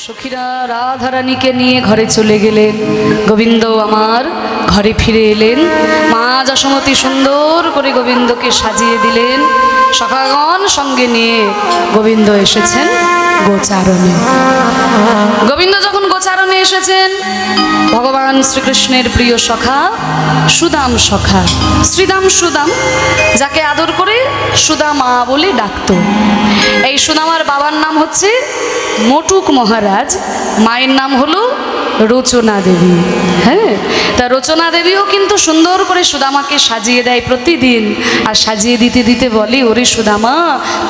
সখীরা রাধারানীকে নিয়ে ঘরে চলে গেলেন। গোবিন্দ আমার ঘরে ফিরে এলেন। মা যশোমতী সুন্দর করে গোবিন্দকে সাজিয়ে দিলেন। সখাগণ সঙ্গে নিয়ে গোবিন্দ এসেছেন গোচারণে। গোবিন্দ যখন গোচারণে এসেছেন, ভগবান শ্রীকৃষ্ণের প্রিয় সখা সুদাম সখা, শ্রীদাম সুদাম, যাকে আদর করে সুদামা বলে ডাকত। এই সুদামার বাবার নাম হচ্ছে মটুক মহারাজ, মায়ের নাম হলো রচনা দেবী। হ্যাঁ, তা রচনা দেবীও কিন্তু সুন্দর করে সুদামাকে সাজিয়ে দেয় প্রতিদিন। আর সাজিয়ে দিতে দিতে বলে, ওরে সুদামা,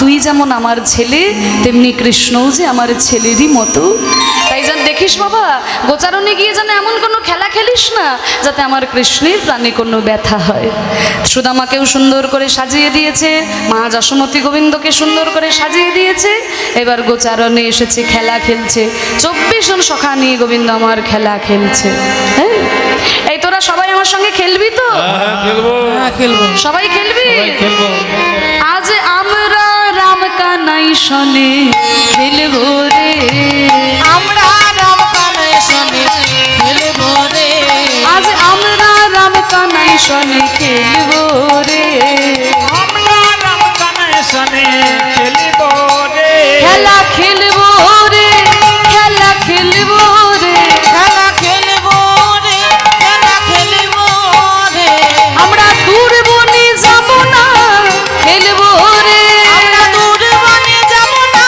তুই যেমন আমার ছেলে, তেমনি কৃষ্ণও যে আমার ছেলেরই মতো। তাই যেন দেখিস বাবা, গোচারণে গিয়ে যেন এমন কোনো খেলা খেলিস না যাতে আমার কৃষ্ণের প্রাণে কোনো ব্যথা হয়। সুদামাকেও সুন্দর করে সাজিয়ে দিয়েছে, মা যশোমতী গোবিন্দকে সুন্দর করে সাজিয়ে দিয়েছে। এবার গোচারণে এসেছে, খেলা খেলছে। 24 জন সখা নিয়ে গোবিন্দ আমার খেলা খেলছে। হ্যাঁ, এই তোরা সবাই আমার সঙ্গে খেলবি তো? খেলবো। সবাই খেলবি? খেলবো। আজ আমরা রাম কানাই শনে খেলবো রে, আমরা রাম কানাই শনে খেলবো রে, আজ আমরা রাম কানাই শনে খেলবো রে, আমরা রাম কানাই শনে খেলবো রে, খেলা খেলবো রে, খেলা খেলবো রে, খেলা খেলবো রে, খেলা খেলবো রে, আমরা দূর বনে যাব না খেলবো রে, আমরা দূর বনে যাব না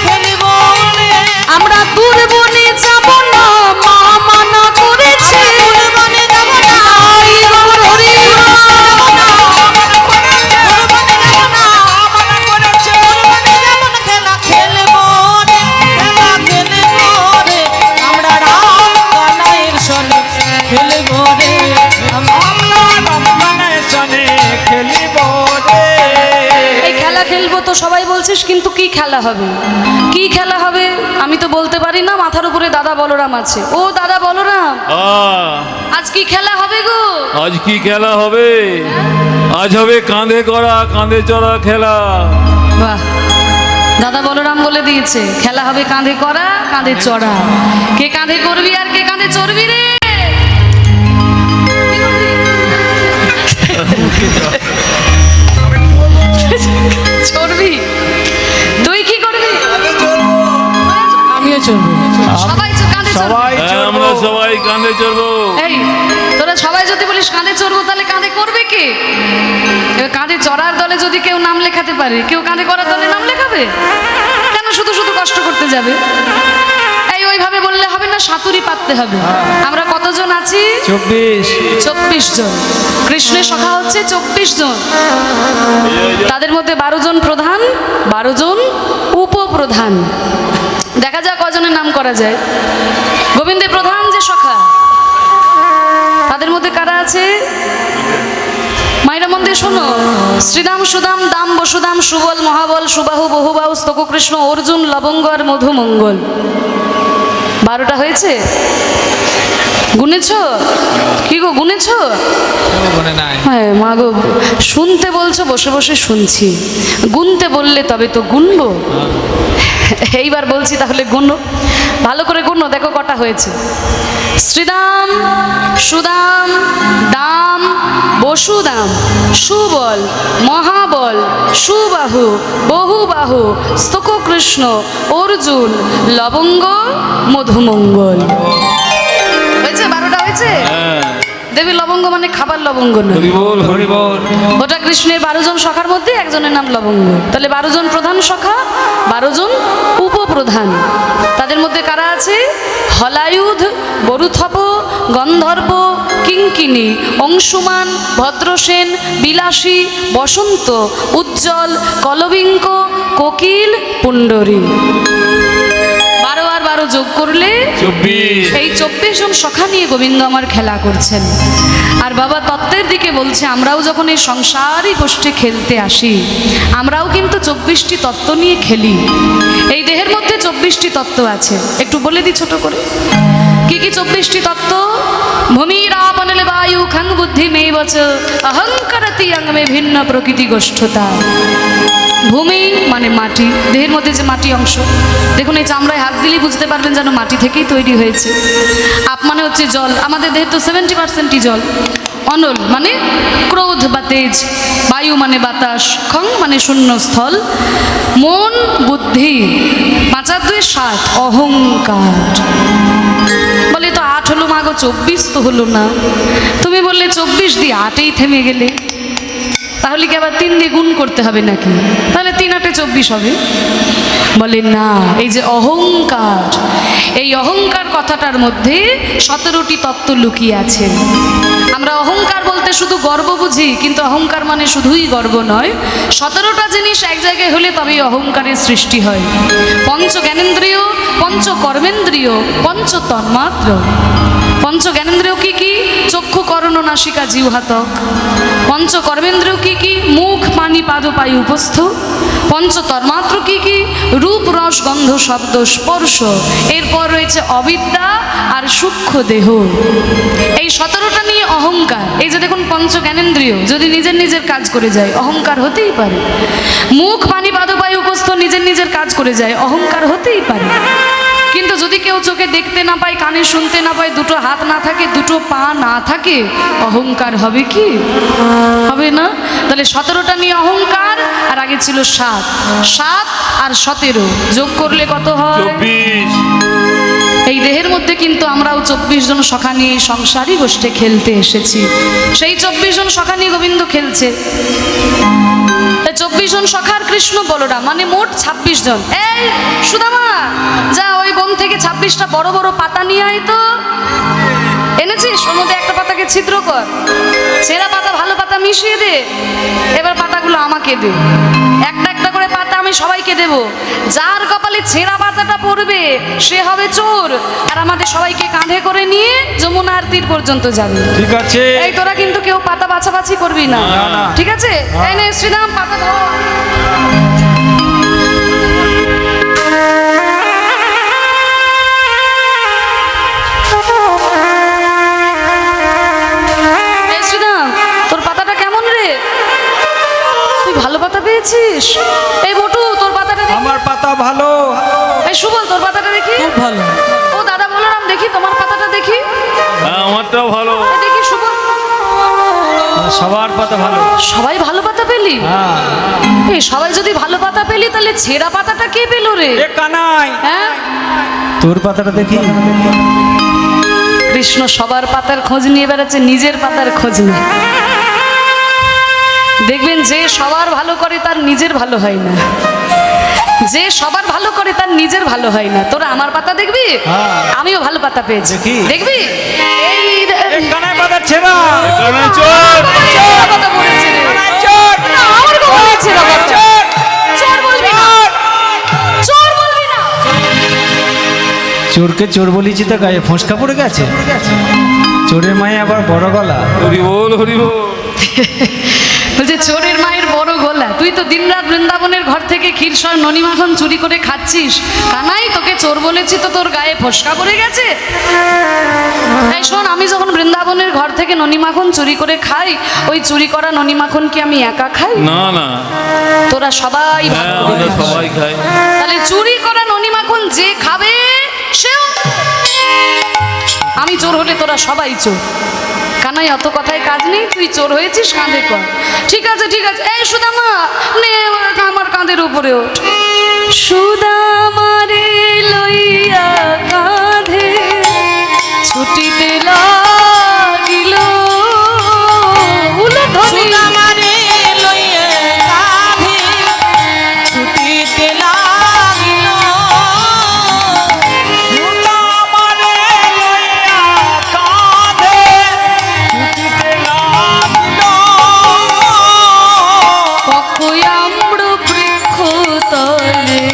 খেলবো রে, আমরা দূর বনে যাব না, মা মানা করেছে, দূর বনে যাব না, আই গৌর হরি খেলা খেলবো রে, খেলা খেলবো রে, আমরা রাম কানাইয়ের শনে খেলবো রে, আমরা রাম কানাইয়ের শনে খেলবো রে। এই খেলা খেলবো তো সবাই বলছিস, কিন্তু কি খেলা হবে? কি খেলা হবে আমি তো বলতে পারি না। মাথার উপরে দাদা বলরাম আছে। ও দাদা বলরাম, আজ কি খেলা হবে গো? আজ কি খেলা হবে? আজ হবে কাঁধে করা কাঁধে চড়া খেলা। বাহ, দাদা বলরাম বলে দিয়েছে খেলা হবে কাঁধে করা কাঁধে চড়া। কে কাঁধে করবি আর কে কাঁধে চড়বি রে? চড়বি? তুই কি করবি? আমিও চলবো। সবাই কাঁধে চড়বে। হ্যাঁ, আমরা সবাই কাঁধে চড়বো। এই তোরা সবাই যদি বলিস কাঁধে চড়বো, তাহলে কাঁধে করবে কে? এবার কাঁধে চড়ার দলে যদি কেউ নাম লেখাতে পারে, কেউ কাঁধে করার দলে নাম লেখাবে কেন? শুধু শুধু কষ্ট করতে যাবে? এই ওইভাবে বললে হবে না, সাঁতুরি পাততে হবে। আমরা কতজন আছি? 24 জন। কৃষ্ণের সখা হচ্ছে 24 জন। তাদের মধ্যে 12 জন প্রধান, 12 জন উপপ্রধান। দেখা যাক কজনের নাম করা যায়। গোবিন্দের প্রধান যে সখা, তাদের মধ্যে কারা আছে? মায়েরা মন দিয়ে শোনো। শ্রীদাম সুদাম দাম বসুদাম সুবল মহাবল সুবাহু বহুবাহু স্তক কৃষ্ণ অর্জুন লবঙ্গ আর মধুমঙ্গল। 12টা হয়েছে? গুনেছ কি গো, গুনেছ? হ্যাঁ মা গো, শুনতে বলছো, বসে বসে শুনছি। গুনতে বললে তবে তো গুনবো। এইবার বলছি তাহলে গুনো, ভালো করে গুনো, দেখো কটা হয়েছে। শ্রীদাম সুদাম দাম বসুদাম সুবল মহাবল সুবাহু বহুবাহু স্তক কৃষ্ণ অর্জুন লবঙ্গ মধুমঙ্গল। হয়েছে? 12টা হয়েছে? দেবী লবঙ্গ মানে খাবার লবঙ্গ না, ওটা কৃষ্ণের 12 জন সখার মধ্যে একজনের নাম লবঙ্গ। তাহলে 12 জন প্রধান সখা, 12 জন উপপ্রধান। তাদের মধ্যে কারা আছে? হলায়ুধ, বরুথপ, গন্ধর্ব, কিঙ্কিনী, অংশুমান, ভদ্রসেন, বিলাসী, বসন্ত, উজ্জ্বল, কলবিঙ্ক, কোকিল, পুণ্ডরী। 12 আর 12 যোগ করলে 24। এই 24 জন সখা নিয়ে গোবিন্দ আমার খেলা করছেন। আর বাবা তত্ত্বের দিকে বলছে, আমরাও যখন এই সংসারী গোষ্ঠী খেলতে আসি, আমরাও কিন্তু 24টি তত্ত্ব নিয়ে খেলি। এই দেহের মধ্যে 24টি তত্ত্ব আছে। একটু বলে দিই ছোট করে, কি কি 24টি তত্ত্ব? ভূমিরাপনলে বায়ু খং বুদ্ধি মেবচ অহংকারতি অঙ্গ মে ভিন্ন প্রকৃতি গোষ্ঠতা। ভূমি মানে মাটি, দেহের মধ্যে যে মাটি অংশ, দেখুন এই চামড়ায় হাত দিলেই বুঝতে পারবেন যেন মাটি থেকেই তৈরি হয়েছে। আপ মানে হচ্ছে জল, আমাদের দেহের তো 70%ই জল। অনল মানে ক্রোধ বা তেজ, বায়ু মানে বাতাস, খং মানে শূন্য স্থল, মন বুদ্ধি, 5 আর 2 7, অহংকার। বলে তো 8 হলো মাগো, 24 তো হলো না। তুমি বললে 24 দিয়ে 8এই থেমে গেলে, তাহলে কি আবার 3 দিয়ে গুণ করতে হবে নাকি? তাহলে 3 8 24 হবে। বলে না, এই যে অহংকার, এই অহংকার কথাটার মধ্যে 17টি তত্ত্ব লুকিয়ে আছে। আমরা অহংকার বলতে শুধু গর্ব বুঝি, কিন্তু অহংকার মানে শুধুই গর্ব নয়। 17টা জিনিস এক জায়গায় হলে তবেই অহংকারের সৃষ্টি হয়। পঞ্চ জ্ঞানেন্দ্রিয়, পঞ্চ কর্মেন্দ্রিয়, পঞ্চ তন্মাত্র। পঞ্চ জ্ঞানেন্দ্রিয় কি কি? চক্ষু কর্ণ নাসিকা জিহ্বা ত্বক। পঞ্চ কর্মেন্দ্রিয় কি কি? মুখ পানি পাদ পায়ু উপস্থ। পঞ্চ তন্মাত্র কি কি? রূপ রস গন্ধ শব্দ স্পর্শ। এরপর রয়েছে অবিদ্যা আর সূক্ষ্ম দেহ। এই 17টা নিয়ে অহংকার। এই যে দেখুন পঞ্চ জ্ঞানেন্দ্রিয় যদি নিজের নিজের কাজ করে যায়, অহংকার হতেই পারে। মুখ পানি পাদ পায়ু উপস্থ নিজের নিজের কাজ করে যায়, অহংকার হতেই পারে। কিন্তু যদি কেউ চোখে দেখতে না পায়, কানে শুনতে না পায়, 2টো হাত না থাকে, 2টো পা না থাকে, অহংকার হবে কি? হবে না। তাহলে 17টা নিয়ে অহংকার, আর আগে ছিল 7। 7 আর 17 যোগ করলে কত হয়? 24। এই দেহের মধ্যে কিন্তু আমরাও 24 জন সখা নিয়ে এই সংসারী গোষ্ঠে খেলতে এসেছি। সেই 24 জন সখা নিয়ে গোবিন্দ খেলছে। 24 জন সখার কৃষ্ণ বলরাম মানে মোট 26 জন। এই সুদামা, যা ওই বন থেকে 26টা বড় বড় পাতা নিয়ে আয় তো। এনেছিস? ওর মধ্যে একটা পাতাকে ছিদ্র কর, ছেঁড়া পাতা ভালো পাতা মিশিয়ে দে, এবার পাতাগুলো আমাকে দে। একটা একটা করে পাতা আমি সবাইকে দেব। যার কপালে ছেঁড়া পাতাটা পড়বে সে হবে চোর, আর আমাদের সবাইকে কাঁধে করে নিয়ে যমুনার তীর পর্যন্ত যাবে। ঠিক আছে। এই তোরা কিন্তু কেউ পাতা বাছাবাছি করবি না, না। ঠিক আছে? এই নে শ্রীরাম, পাতা ধর। এই শ্রীরাম, তোর পাতাটা কেমন রে? তুই ভালো পাতা পেয়েছিস? এই বটু, তোর পাতাটা দেখি। আমার পাতা ভালো, এই সুবল, তোর পাতাটা দেখি। খুব ভালো। ও দাদা বলরাম, দেখি তোমার পাতাটা দেখি। হ্যাঁ, আমারটাও ভালো। এই দেখি সুবল, সবার পাতা ভালো। সবাই ভালো পাতা পেলি? হ্যাঁ। এই সবাই যদি ভালো পাতা পেলি, তাহলে ছেঁড়া পাতাটা কে পেলো রে? এ কানাই, হ্যাঁ, তোর পাতাটা দেখি। কৃষ্ণ সবার পাতার খোঁজ নিয়ে বেড়াচ্ছে, নিজের পাতার খোঁজ নেই। দেখবেন যে সবার ভালো করে তার নিজের ভালো হয় না, যে সবার ভালো করে তার নিজের ভালো হয় না। তোরা আমার পাতা দেখবি? হ্যাঁ। আমিও ভালো পাতা পেয়েছি, দেখি। দেখবি? এই এ কানাই পাতা ছেঁড়া। এখানে চোর। ছেঁড়া পাতা পড়েছে রে। কানাই চোর। না, আমার কপালে ছেঁড়া পাতা। চোর। চোর বলবি না, চোর বলবি না। চোরকে চোর বলেছি তো গায়ে ফোঁসকা পড়ে গেছে। চোরের মায়ে আবার বড় গলা। হরি বল, হরি বল। বলছে চোরের মায়ের বড় গলা। তুই তো দিনরাত বৃন্দাবনের ঘর থেকে ক্ষীরসর ননি মাখন চুরি করে খাচ্ছিস। কানাই, তোকে চোর বলেছি তো তোর গায়ে ফোসকা পড়ে গেছে? এই শোন, আমি যখন বৃন্দাবনের ঘর থেকে ননি মাখন চুরি করে খাই, ওই চুরি করা ননি মাখন কি আমি একা খাই? না না, তোরা সবাই ভাগ হ্যাঁ, করে আমরা খাস। সবাই খাই। তাহলে চুরি করা ননি মাখন যে খাবে সেও। আমি চোর হলে তোরা সবাই চোর। কানাই, অত কথায় কাজ নেই, তুই চোর হয়েছিস, কাঁধে কর। ঠিক আছে, ঠিক আছে। এই সুদামা, নে আমার কাঁধের উপরে ওঠ। সুদামা রে লইয়া কাঁধে ছুটিতে লাগিল উলধ্বনি। সুদামারে লইয়ে কাঁধে ছুটিতে লাগিল। সুদামারে লইয়া কাঁধে ছুটিতে লাগিল। পক্ষয়াম্র বৃক্ষ তলে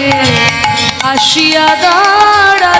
আসিয়া দাঁড়া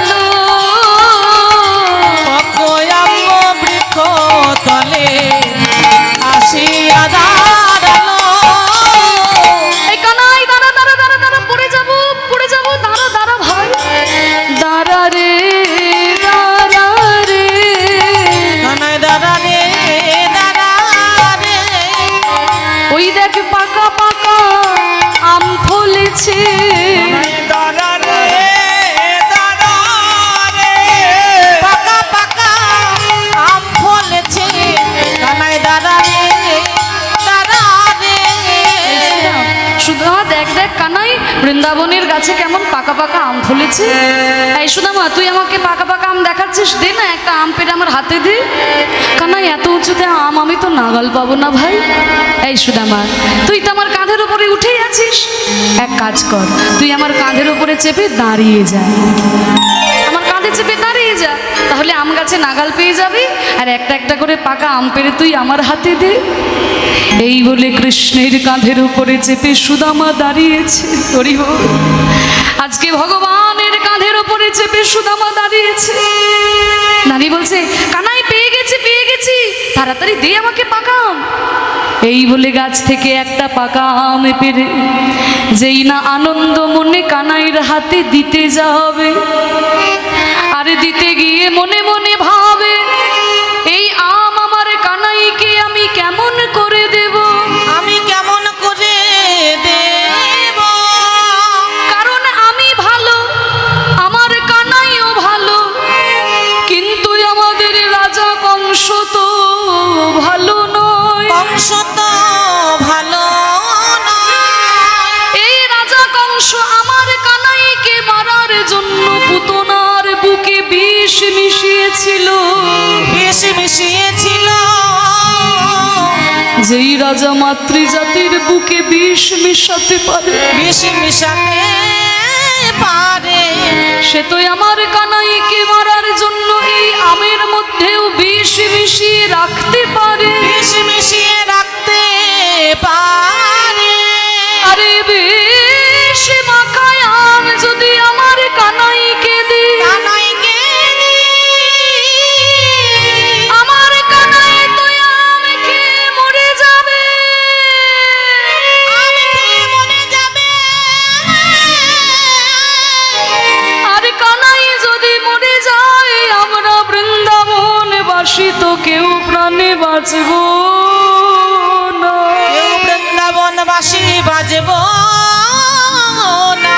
ফলেছে? এই সুদামা, তুই আমাকে পাকা পাকা আম দেখাচ্ছিস, দে না একটা আম পেড়ে আমার হাতে দে। কানাই, এত উঁচুতে আম আমি তো নাগাল পাবো না ভাই। এই সুদামা, তুই তো আমার কাঁধের উপরে উঠেই আছিস, এক কাজ কর, তুই আমার কাঁধের উপরে চেপে দাঁড়িয়ে যা, আমার কাঁধে চেপে দাঁড়িয়ে যা, তাহলে আম গাছে নাগাল পেয়ে যাবি, আর একটা একটা করে পাকা আম পেড়ে তুই আমার হাতে দে। এই বলে কৃষ্ণের কাঁধের উপরে চেপে সুদামা দাঁড়িয়েছে। হরি বল। আজকে ভগবানের কাঁধের উপরে চেপে সুদামা দাঁড়িয়েছে, দাঁড়িয়ে বলছে, কানাই পেয়ে গেছি পেয়ে গেছি, তাড়াতাড়ি দে আমাকে পাকা আম। এই বলে গাছ থেকে একটা পাকা আম পেড়ে যেই না আনন্দ মনে কানাইয়ের হাতে দিতে যাবে, আরে দিতে গিয়ে মনে মনে ভাবে, এই আম আমার কানাইকে আমি কেমন করে দেব, আমি কেমন করে দেব, কারণ আমি ভালো, আমার কানাইও ভালো, কিন্তু আমাদের রাজা কংস তো ভালো নয়। কংস তো ভালো নয়। এই রাজা কংস আমার কানাইকে মারার জন্য পুতনার বুকে বিষ মিশিয়েছিল, বিষ মিশিয়েছিল। যেই রাজা মাতৃজাতির বুকে বিষ মিশাতে পারে, বিষ মিশাতে পারে, সে তো আমার কানাইকে মারার জন্য এই আমের মধ্যেও বিষ মিশিয়ে রাখতে পারে। বিষ মিশিয়ে রাখতে পারে। আরে বিষ মাখায় আম যদি আমার কানাইকে দিই, কানাইকে আমার কানাই তো আম খেয়ে মরে যাবে, আম খেয়ে মরে যাবে। আর কানাই যদি মরে যায় আমরা বৃন্দাবনবাসী তো কেউ প্রাণে বাঁচব না। কেউ বৃন্দাবনবাসী বাজব না।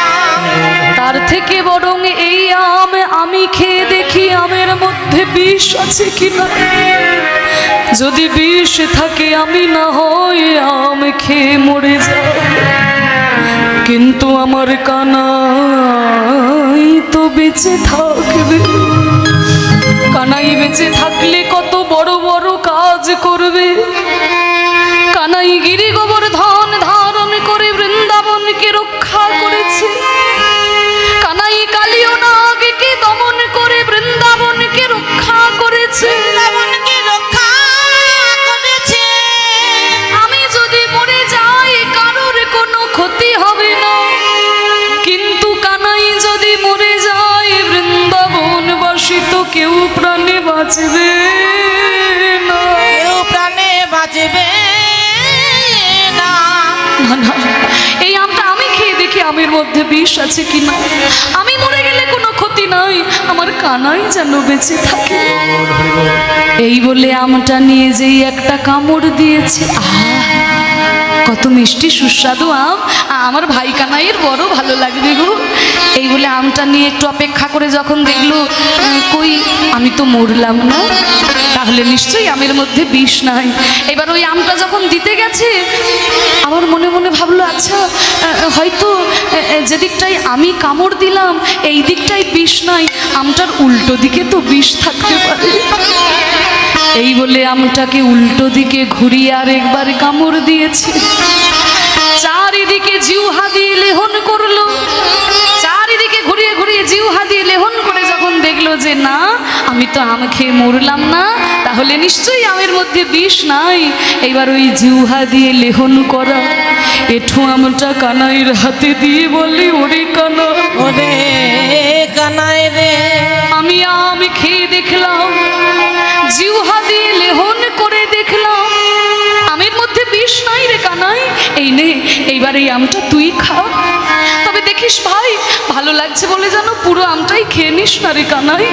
তার থেকে বরং এই আম আমি খেয়ে দেখি আমের মধ্যে বিষ আছে কিনা, যদি বিষ থাকে আমি না হয় আম খেয়ে মরে যাই, কিন্তু আমার কানাই তো বেঁচে থাকবে। কানাই বেঁচে থাকলে কত বড় বড় কাজ করবে। কানাই গিরি গোবর্ধন ধারণ করে বৃন্দাবনকে রক্ষা করেছে, কানাই কালিও নাগকে দমন করে বৃন্দাবনকে রক্ষা করেছে। বৃন্দাবনকে রক্ষা করেছে। আমি যদি মরে যাই কারোর কোনো ক্ষতি হবে না, কিন্তু কানাই যদি মরে যায় বৃন্দাবনবাসী তো কেউ প্রাণে বাঁচবে না। কেউ প্রাণে বাঁচবে না। না, না, এই আমটা আমি খেয়ে দেখি আমের মধ্যে বিষ আছে কিনা, আমি মরে গেলে কোনো ক্ষতি নাই, আমার কানাই যেন বেঁচে থাকে। এই বলে আমটা নিয়ে যেই একটা কামড় দিয়েছে, আহা কত মিষ্টি সুস্বাদু আম, আমার ভাই কানাইয়ের বড় ভালো লাগবে গো। এই বলে আমটা নিয়ে একটু অপেক্ষা করে যখন দেখলো কই আমি তো মরলাম না, তাহলে নিশ্চয়ই আমের মধ্যে বিষ নাই। এবার ওই আমটা যখন দিতে গেছে আমার মনে মনে ভাবলো, আচ্ছা হয়তো যেদিকটাই আমি কামড় দিলাম এই দিকটাই বিষ নাই, আমটার উল্টো দিকে তো বিষ থাকতে পারে। এই বলে আমটাকে উল্টো দিকে ঘুরিয়ে আর একবার কামড় দিয়েছে, চারিদিকে জিহ্বা দিয়ে লেহন করলো, চারিদিকে ঘুরিয়ে ঘুরিয়ে জিহ্বা দিয়ে লেহন করে যখন দেখলো যে না আমি তো আম খেয়ে মরলাম না, তাহলে নিশ্চয়ই আমের মধ্যে বিষ নাই। এইবার ওই জিহ্বা দিয়ে লেহন করা এঠো আমটা কানাইয়ের হাতে দিয়ে বলে, ওরে কানা, ওরে কানাই রে, আমি আম খেয়ে দেখলাম, জিহ্বা দিয়ে লেহন করে দেখলাম আমের মধ্যে বিষ নাই রে কানাই, এই নে এইবার এই আমটা তুই খা। তবে দেখিস ভাই ভালো লাগছে বলে যেন পুরো আমটাই খেয়ে নিস না রে কানাই,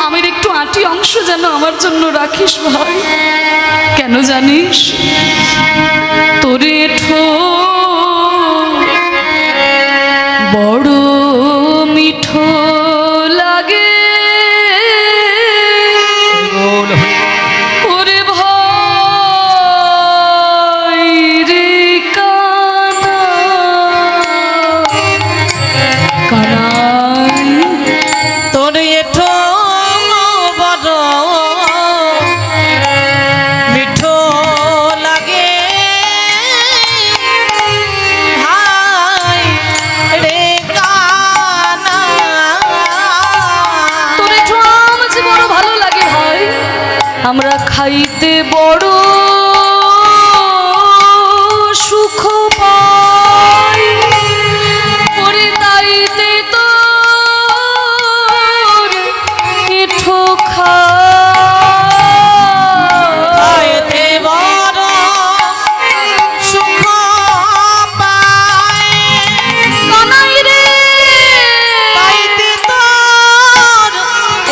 আমের একটু আটি অংশ যেন আমার জন্য রাখিস ভাই। কেন জানিস, তোরে ঠো বড় মিঠো লাগে, ওরে ভাই রে কানা, কানা তাইতে বড় সুখ পাই ওরে তাইতে তোর এঠো তাইতে বড় সুখ পাই কানাই রে তাইতে তোর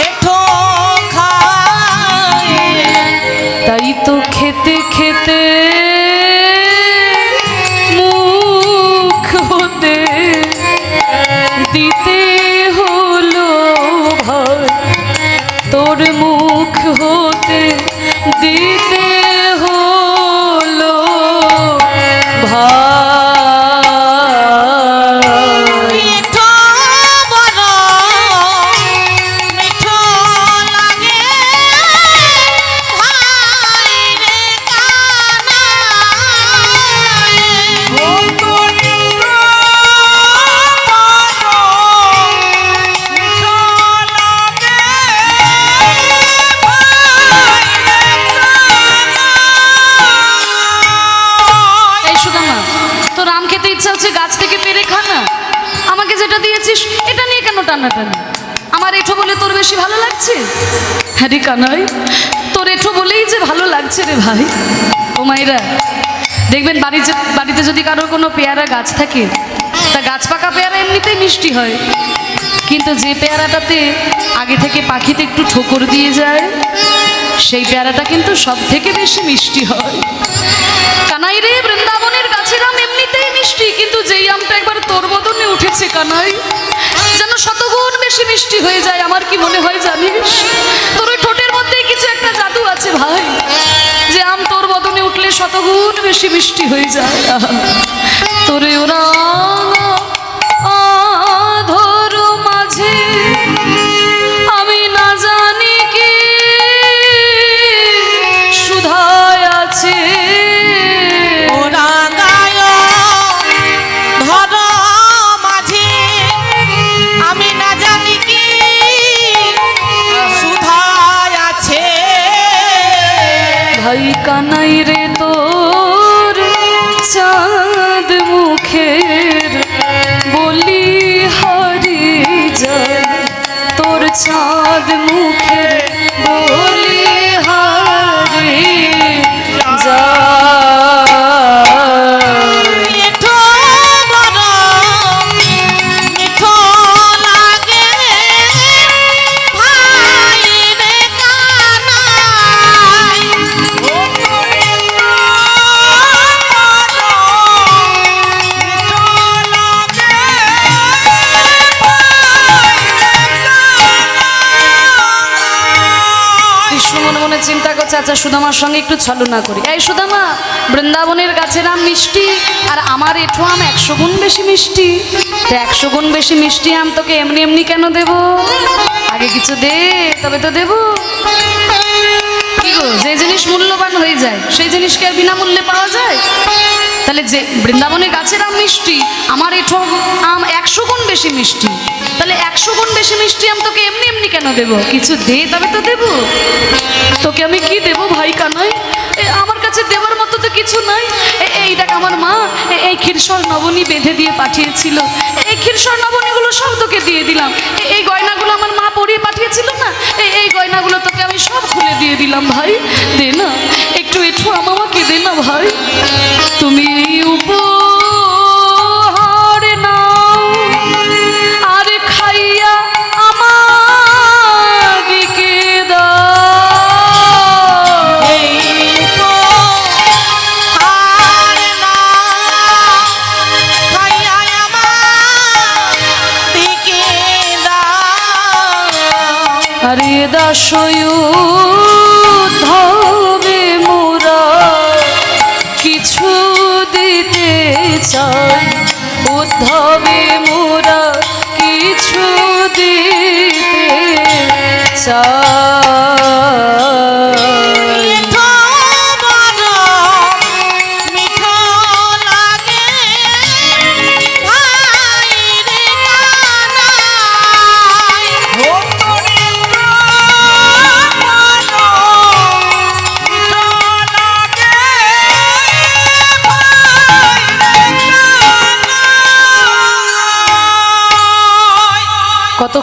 এঠো খায় তাই তো খেতে খেতে মুখ হতে দিতে হলো ভাই তোর মুখ হতে দিতে হলো ভাই মিঠো বড় মিঠো লাগে ভাই রে কানাই ও তোরিন্দ্র মিঠো লাগে ভাই রে কানাই এই সুদামা তো রাম খেতে ইচ্ছা হচ্ছে গাছ থেকে পেরে খা না আমাকে যেটা দিয়েছিস এটা নিয়ে কেন টানাটানি আমার এঠো বলে তোর বেশি ভালো লাগছে হ্যাঁ রে কানাই তোর এঠো বলেই যে ভালো লাগছে রে ভাই ও মাইরা দেখবেন বাড়িতে যদি কারোর কোনো পেয়ারা গাছ থাকে তা গাছ পাকা পেয়ারা এমনিতেই মিষ্টি হয় কিন্তু যে পেয়ারাটাতে আগে থেকে পাখিতে একটু ঠোকর দিয়ে যায় সেই পেয়ারাটা কিন্তু সব থেকে বেশি মিষ্টি হয় কানাই রে বৃন্দাবনের গাছের আম এমনিতেই মিষ্টি কিন্তু যেই আমটা একবার তোর বদনে উঠেছে কানাই যেন শতগুণ বেশি মিষ্টি হয়ে যায় আমার কি মনে হয় জানিস তোর ওই ঠোঁটের মধ্যেই কিছু একটা জাদু আছে ভাই যে আম তোর বদনে উঠলে শতগুণ বেশি মিষ্টি হয়ে যায় তোরে ওরা আধর মাঝে আমি না জানি কি সুধায় আছে ওরা গায় ধর মাঝে আমি না জানি কি সুধায় আছে ভাই কানাই রে তোর চাঁদ মুখের বলি হারি যায় তোর চাঁদ মুখের বলি হারি যায় মিঠো বড় মিঠো লাগে ভাই রে কানাই ও তোরিন্দ্র মিঠো লাগে কৃষ্ণ মনে মনে চিন্তা করছে আচ্ছা সুদামার সঙ্গে একটু ছলনা করি এই সুদামা বৃন্দাবনের গাছের আম মিষ্টি আর আমার এঠো আম 100 গুণ বেশি মিষ্টি তো 100 গুণ বেশি মিষ্টি আম তোকে এমনি এমনি কেন দেব আগে কিছু দে তবে তো দেব কি গো যে জিনিস মূল্যবান হয়ে যায় সেই জিনিস কি আর বিনামূল্যে পাওয়া যায় তাহলে যে বৃন্দাবনের গাছের আম মিষ্টি আমার এঠো আম 100 গুণ বেশি মিষ্টি তাহলে 100 গুণ বেশি মিষ্টি আম তোকে এমনি এমনি কেন দেব কিছু দে তবে তো দেব তোকে আমি কি দেব ভাই কানাই আমার কাছে দেওয়ার মতো তো কিছু নাই এই দেখ আমার মা এই ক্ষীরসর নবনী বেঁধে দিয়ে পাঠিয়েছিল এই ক্ষীরসর নবনীগুলো সব তোকে দিয়ে দিলাম এই গয়নাগুলো আমার মা পরিয়ে পাঠিয়েছিল না এই গয়নাগুলো তোকে আমি সব খুলে দিয়ে দিলাম ভাই দে না একটু এঠো আমাকে দে না ভাই তুমি এই উপহার নাও আর খাইয়া আমাদিকে দাও এই তো হার না খাইয়া আমার দিকে দাও আরে দাসয়ুদ্ধবে মোরা কিছু দিতে চাই উদ্ধবে মোরা কিছু দিতে চাই মিঠো বড় মিঠো লাগে ভাই রে কানাই ও তোরিন্দ্র মিঠো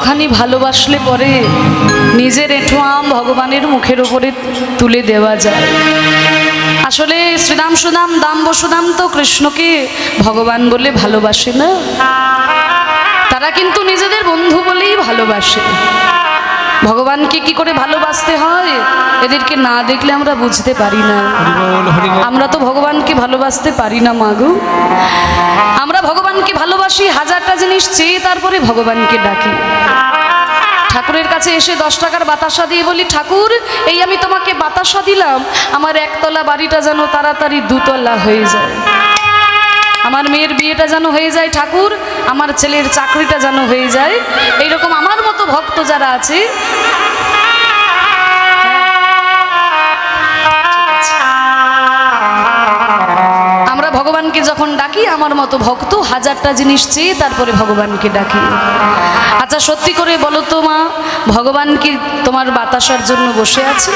একটুখানি ভালোবাসলে পরে নিজের এঁঠো আম ভগবানের মুখের ওপরে তুলে দেওয়া যায়। আসলে শ্রীরাম সুদাম দাম বসুদাম তো কৃষ্ণকে ভগবান বলে ভালোবাসে না, তারা কিন্তু নিজেদের বন্ধু বলেই ভালোবাসে। ভগবানকে কি করে ভালোবাসতে হয় এদেরকে না দেখলে আমরা বুঝতে পারি না। আমরা তো ভগবানকে ভালোবাসতে পারি না মাগো। আমরা ভগবানকে ভালোবাসি হাজারটা জিনিস চেয়ে তারপরে ভগবানকে ডাকি। ঠাকুরের কাছে এসে 10 টাকার বাতাসা দিয়ে বলি, ঠাকুর এই আমি তোমাকে বাতাসা দিলাম, আমার একতলা বাড়িটা যেন তাড়াতাড়ি 2 তলা হয়ে যায়, আমার মেয়ের বিয়েটা যেন হয়ে যায়, ঠাকুর আমার ছেলের চাকরিটা যেন হয়ে যায়। এইরকম আমার মতো ভক্ত যারা আছে, আমরা ভগবানকে যখন ডাকি আমার মতো ভক্ত হাজারটা জিনিস চেয়ে তারপরে ভগবানকে ডাকি। আচ্ছা সত্যি করে বলো তো মা, ভগবান কি তোমার বাতাসার জন্য বসে আছে?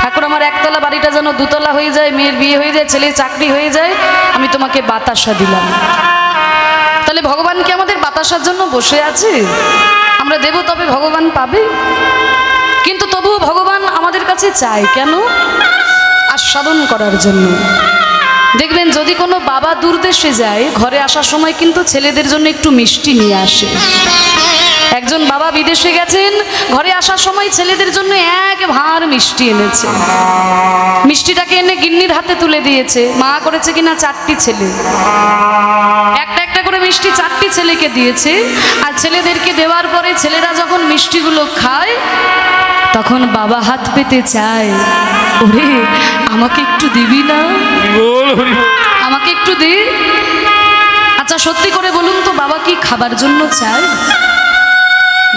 ঠাকুর আমার একতলা বাড়িটা যেন 2 তলা হয়ে যায়, মেয়ের বিয়ে হয়ে যায়, ছেলের চাকরি হয়ে যায়, আমি তোমাকে বাতাসা দিলাম। তাহলে ভগবান কি আমাদের বাতাসার জন্য বসে আছে? আমরা দেব তবে ভগবান পাবে। কিন্তু তবুও ভগবান আমাদের কাছে চায় কেন? আস্বাদন করার জন্য। দেখবেন যদি কোনো বাবা দূরদেশে যায়, ঘরে আসার সময় কিন্তু ছেলেদের জন্য একটু মিষ্টি নিয়ে আসে। একজন বাবা বিদেশে গেছেন, ঘরে আসার সময় ছেলেদের জন্য 1 ভাঁড় মিষ্টি এনেছে। মিষ্টিটাকে এনে গিন্নির হাতে তুলে দিয়েছে। মা করেছে কিনা 4টি ছেলে, একটা একটা করে মিষ্টি 4টি ছেলেকে দিয়েছে। আর ছেলেদেরকে দেওয়ার পরে ছেলেরা যখন মিষ্টিগুলো খায় তখন বাবা হাত পেতে চায়, ওরে আমাকে একটু দিবি না, আমাকে একটু দে। আচ্ছা সত্যি করে বলুন তো, বাবা কি খাবার জন্য চায়?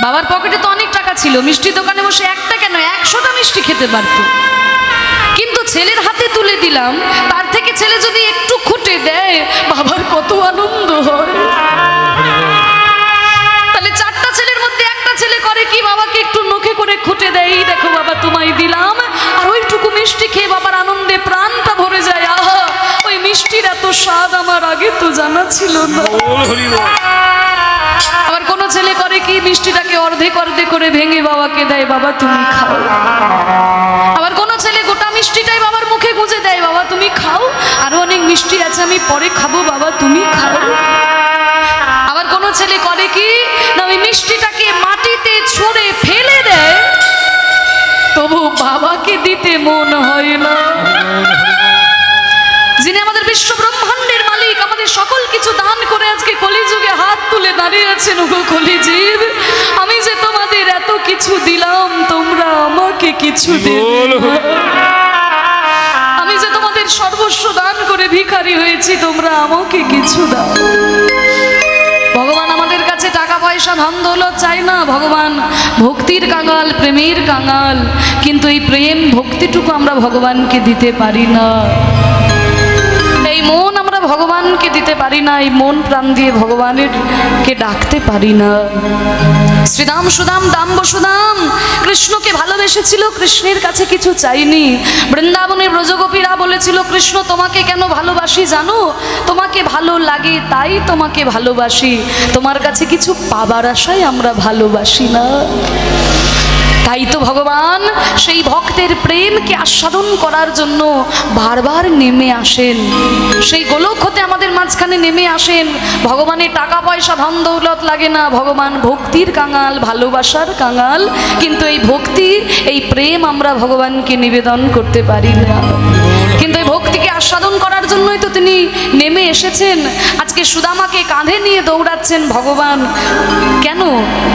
বাবার পকেটে তো অনেক টাকা ছিল, মিষ্টি দোকানে বসে একটা কেন 100টা মিষ্টি খেতে পারত। কিন্তু ছেলের হাতে তুলে দিলাম, তার থেকে ছেলে যদি একটু খুঁটে দেয় বাবার কত আনন্দ হয়। তাহলে 4টা ছেলের মধ্যে একটা ছেলে করে কি, বাবাকে একটু নখে করে খুঁটে দেয়, এই দেখো বাবা তোমায় দিলাম। আর ওইটুকু মিষ্টি খেয়ে বাবার আনন্দে প্রাণটা ভরে যায়। আহা ওই মিষ্টির এত স্বাদ আমার আগে তো জানা ছিল না। আবার কোন ছেলে করে কি, মিষ্টিটাকে অর্ধেক অর্ধেক করে ভেঙে বাবাকে দেয়, বাবা তুমি খাও। আবার কোন ছেলে গোটা মিষ্টিটাই বাবার মুখে গুঁজে দেয়, বাবা তুমি খাও, আরো অনেক মিষ্টি আছে আমি পরে খাবো, বাবা তুমি খাও। আবার কোন ছেলে করে কি না, ওই মিষ্টিটাকে মাটিতে ছুঁড়ে ফেলে দেয়, তবু বাবাকে দিতে মন হয় না। যিনি আমাদের বিশ্ব ব্রহ্মাণ্ডের মালিক, আমাদের সকল কিছু দান করে আজকে কলিযুগে হাত তুলে দাঁড়িয়ে আছেন, ওগো কলিজীব আমি যে তোমাদের এত কিছু দিলাম তোমরা আমাকে কিছু দেবে না। আমি যে তোমাদের সর্বস্ব দান করে ভিখারি হয়েছি, তোমরা আমাকে কিছু দাও। ভগবান আমাদের কাছে টাকা পয়সা ধন দৌলত চাই না, ভগবান ভক্তির কাঙাল, প্রেমের কাঙাল। কিন্তু এই প্রেম ভক্তিটুকু আমরা ভগবানকে দিতে পারি না। এই মন আমরা ভগবানকে দিতে পারি না, এই মন প্রাণ দিয়ে ভগবানেরকে ডাকতে পারি না। শ্রীদাম সুদাম দাম বসুদাম কৃষ্ণকে ভালোবেসেছিল, কৃষ্ণের কাছে কিছু চাইনি। বৃন্দাবনের ব্রজগোপীরা বলেছিল, কৃষ্ণ তোমাকে কেন ভালোবাসি জানো? তোমাকে ভালো লাগে তাই তোমাকে ভালোবাসি, তোমার কাছে কিছু পাবার আশায় আমরা ভালোবাসি না। তাই তো ভগবান সেই ভক্তের প্রেমকে আস্বাদন করার জন্য বারবার নেমে আসেন, সেই গোলক হতে আমাদের মাঝখানে নেমে আসেন। ভগবানের টাকা পয়সা ধন দৌলত লাগে না, ভগবান ভক্তির কাঙাল, ভালোবাসার কাঙাল। কিন্তু এই ভক্তি, এই প্রেম আমরা ভগবানকে নিবেদন করতে পারি না। কিন্তু এই ভক্তিকে আস্বাদন করার জন্যই তো তিনি নেমে এসেছেন। আজকে সুদামাকে কাঁধে নিয়ে দৌড়াচ্ছেন ভগবান। কেন?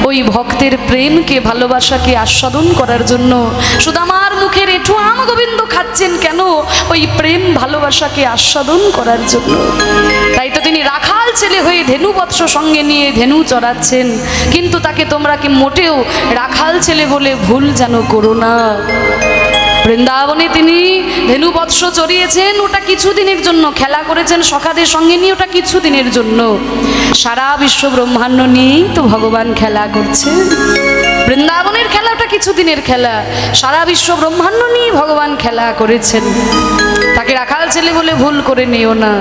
ওই ভক্তের প্রেমকে, ভালোবাসাকে আস্বাদন করার জন্য। সুদামার মুখের এঁঠো আম গোবিন্দ খাচ্ছেন কেন? ওই প্রেম ভালোবাসাকে আস্বাদন করার জন্য। তাই তো তিনি রাখাল ছেলে হয়ে ধেনু বৎস সঙ্গে নিয়ে ধেনু চড়াচ্ছেন। কিন্তু তাকে তোমরা কি মোটেও রাখাল ছেলে বলে ভুল যেন করো না। বৃন্দাবনে তিনি ধেনু বৎস চড়িয়েছেন, ওটা কিছুদিনের জন্য। খেলা করেছেন সখাদের সঙ্গে নিয়ে, ওটা কিছুদিনের জন্য। সারা বিশ্ব ব্রহ্মাণ্ড নিয়েই তো ভগবান খেলা করছে। বৃন্দাবনের খেলাটা কিছুদিনের খেলা, সারা বিশ্ব ব্রহ্মাণ্ড নিয়ে ভগবান খেলা করেছেন। তাকে রাখাল ছেলে বলে ভুল করে নিও না।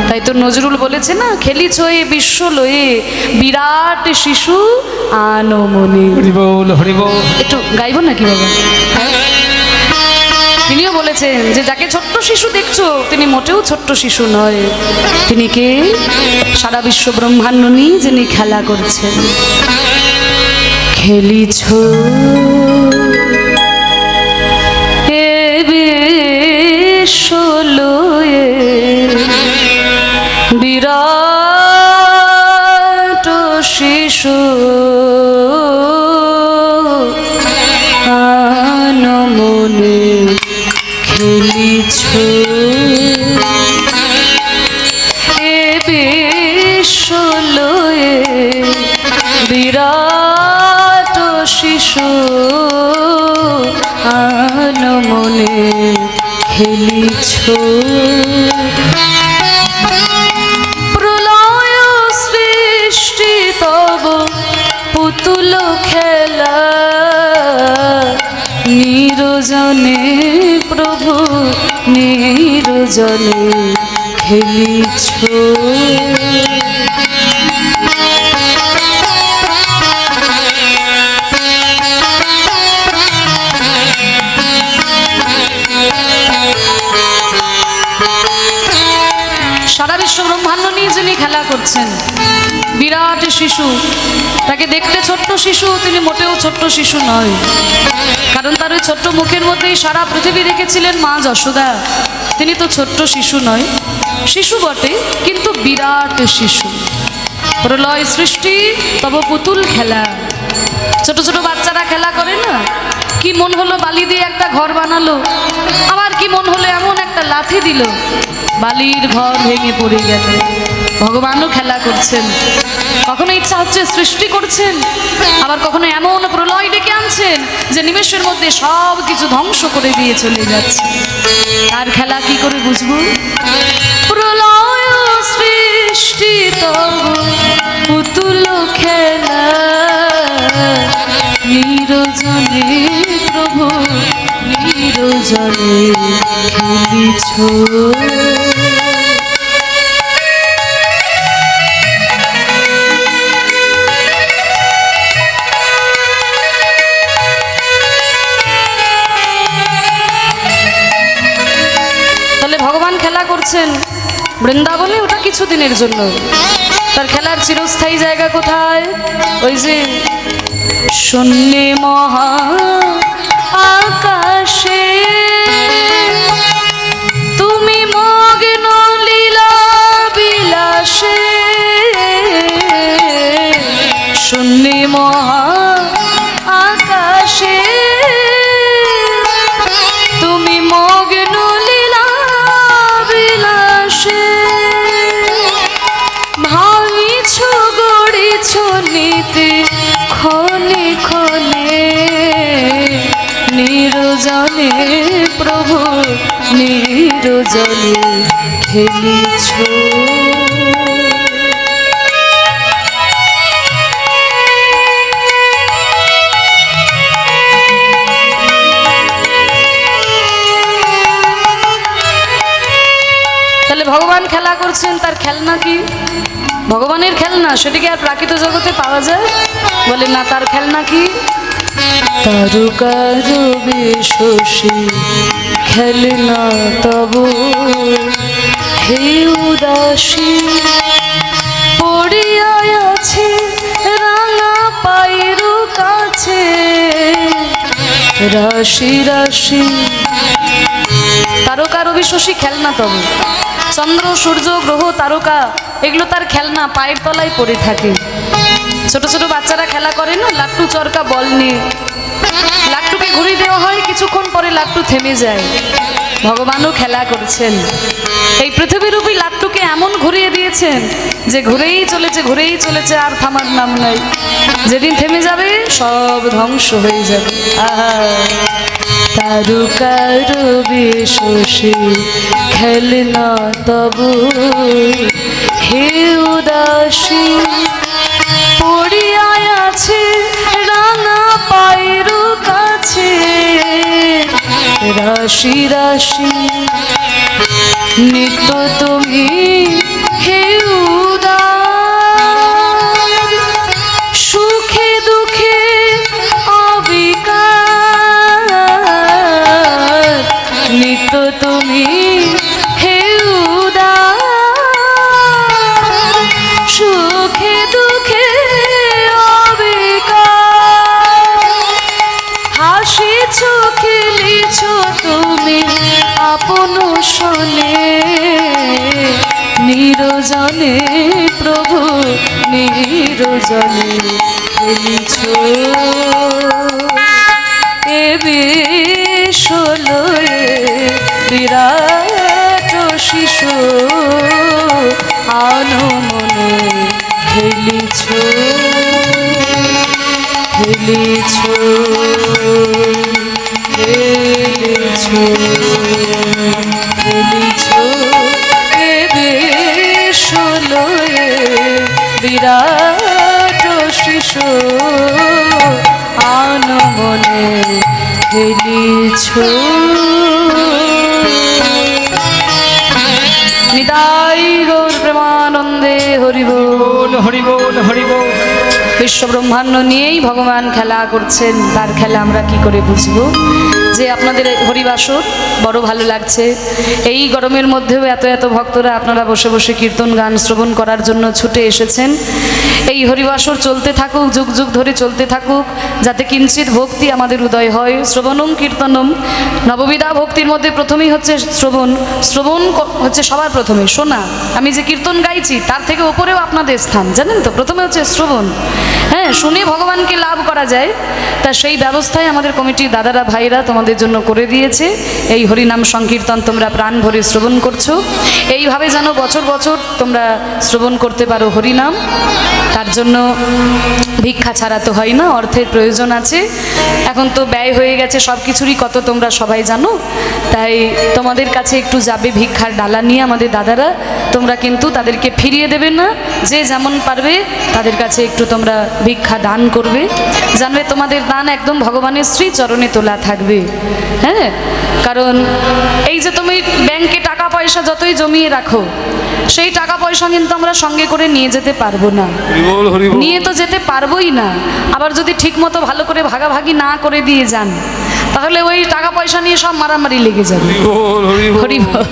তাই তো নজরুল বলেছে না, খেলিছ এ বিশ্ব লয়ে বিরাট শিশু আনো মনে। হরিবোল হরিবোল। একটু গাইব নাকি বাবা? হ্যাঁ, তিনিও বলেছেন যে যাকে ছোট্ট শিশু দেখছো তিনি মোটেও ছোট্ট শিশু নয়, তিনি কে? সারা বিশ্ব ব্রহ্মাণ্ড নিয়ে যিনি খেলা করছেন। খেলিছ এ বিশ্ব লয়ে বিরাট শিশু আনো মনে। খেলিছ এ বিশ্ব লয়ে বিরাট শিশু আনো মনে। খেলিছ প্রলয় সৃষ্টি তব পুতুল খেলা, নিরজনে প্রভু নিরজনে খেলিছ। সারা বিশ্ব ব্রহ্মাণ্ড নিয়ে যিনি খেলা করছেন, বিরাট শিশু, তাকে দেখতে ছোট্ট শিশু, তিনি মোটেও ছোট্ট শিশু নয়। কারণ তার ওই ছোট্ট মুখের মধ্যেই সারা পৃথিবী রেখেছিলেন মা যশোদা। তিনি তো ছোট্ট শিশু নয়, শিশু বটে কিন্তু বিরাট শিশু। প্রলয় সৃষ্টি তব পুতুল খেলা। ছোট ছোট বাচ্চারা খেলা করে না, কি মন হলো বালি দিয়ে একটা ঘর বানালো, আবার কি মন হলো এমন একটা লাথি দিল, বালির ঘর ভেঙে পড়ে গেল। ভগবানও খেলা করছেন, কখনো ইচ্ছা হচ্ছে সৃষ্টি করছেন, আবার কখনো এমন প্রলয় ডেকে আনছেন যে নিমেষের মধ্যে সব কিছু ধ্বংস করে দিয়ে চলে যাচ্ছে। আর খেলা কি করে বুঝবো? প্রলয় সৃষ্টি তব পুতুল খেলা, নিরজনে প্রভু নিরজনে খেলিছ। তাহলে ভগবান খেলা করছেন বৃন্দাবনে, ওটা কিছুদিনের জন্য। তার খেলার চিরস্থায়ী জায়গা কোথায়? ওই যে শূন্যে মহা আকাশে তুমি মগ্ন লীলা বিলাসে। শূন্যে মহা আকাশে তুমি মগ্ন লীলা বিলাসে। ভাঙিছ গড়িছ নীতি ক্ষণে ক্ষণে, নিরজনে প্রভু নিরজনে খেলিছ। তাহলে ভগবান খেলা করছেন, তার খেলনা কি? ভগবানের খেলনা সেটিকে আর প্রাকৃত জগতে পাওয়া যায়? বলে না, তার খেলনা কি? তারকার বেশী খেলনা তব হে উদাসী, পড়িয়া আছে রাঙা পায়ের কাছে রাশি রাশি। তারকার অবিশ্বাসী খেলনা তব, চন্দ্র সূর্য গ্রহ তারকা এগুলো তার খেলনা, পায়ের তলায় পড়ে থাকে। ছোট ছোট বাচ্চারা খেলা করে না, লাট্টু চরকা বল নিয়ে, লাট্টুকে ঘুরিয়ে দেওয়া হয়, কিছুক্ষণ পরে লাট্টু থেমে যায়। ভগবানও খেলা করছেন, এই পৃথিবীরূপী লাট্টুকে এমন ঘুরিয়ে দিয়েছেন যে ঘুরেই চলেছে, আর থামার নাম নাই। যেদিন থেমে যাবে সব ধ্বংস হয়ে যাবে। আহা, তারকার বেশী খেলনা তবু হে উদাসী, পড়িয়া আছে রাঙা রাশি রাশি নিত্য তুমি হে উদার, সুখে দুঃখে অবিকার, নিত্য তুমি হে উদার, সুখে দুঃখে অবিকার, হাসিছ খেলিছ তুমি আপন শোনে, নিরজনে প্রভু নিরজনে খেলিছ, এ বিশ্বলয়ে বিরাট শিশু আনমনে খেলিছ, খেলিছ, খেলিছ, খেলিছ, এ বিশ্বলয়ে বিরাট শিশু আনমনে খেলিছ। নিতাই গৌর প্রেমানন্দে হরি বল। হরি বল, হরি বল। বিশ্ব ব্রহ্মাণ্ড নিয়েই ভগবান খেলা করছেন, তার খেলা আমরা কি করে বুঝবো? যে আপনাদের হরিবাসর বড় ভালো লাগছে, এই গরমের মধ্যেও এত এত ভক্তরা আপনারা বসে বসে কীর্তন গান শ্রবণ করার জন্য ছুটে এসেছেন। এই হরিবাসর চলতে থাকুক, যুগ যুগ ধরে চলতে থাকুক, যাতে কিঞ্চিৎ ভক্তি আমাদের উদয় হয়। শ্রবণম কীর্তনম, নববিধা ভক্তির মধ্যে প্রথমেই হচ্ছে শ্রবণ। শ্রবণ হচ্ছে সবার প্রথমে শোনা। আমি যে কীর্তন গাইছি তার থেকে ওপরেও আপনাদের স্থান, জানেন তো? প্রথমে হচ্ছে শ্রবণ, হ্যাঁ, শুনে ভগবানকে লাভ করা যায়। তা সেই ব্যবস্থায় আমাদের কমিটির দাদারা ভাইরা তোমাদের জন্য করে দিয়েছে। এই হরিনাম সংকীর্তন তোমরা প্রাণ ভরে শ্রবণ করছো, এইভাবে যেন বছর বছর তোমরা শ্রবণ করতে পারো হরিনাম। তার জন্য ভিক্ষা ছাড়া তো হয় না, অর্থের প্রয়োজন আছে। এখন তো ব্যয় হয়ে গেছে সব কিছুরই, কত তোমরা সবাই জানো। তাই তোমাদের কাছে একটু যাবে ভিক্ষার ডালা নিয়ে আমাদের দাদারা, তোমরা কিন্তু তাদেরকে ফিরিয়ে দেবে না, যে যেমন পারবে তাদের কাছে একটু তোমরা ভিক্ষা দান করবে। জানবে তোমাদের দান একদম ভগবানের শ্রীচরণে তোলা থাকবে। হ্যাঁ, কারণ এই যে তুমি ব্যাংকে টাকা পয়সা যতই জমিয়ে রাখো, সেই টাকা পয়সা কিন্তু আমরা সঙ্গে করে নিয়ে যেতে পারবো না, হরি বল, হরি বল। নিয়ে তো যেতে পারবোই না। আবার যদি ঠিক মতো ভালো করে ভাগাভাগি না করে দিয়ে যান, তাহলে ওই টাকা পয়সা নিয়ে সব মারামারি লেগে যাবে। হরি বল, হরি বল। হরি বল।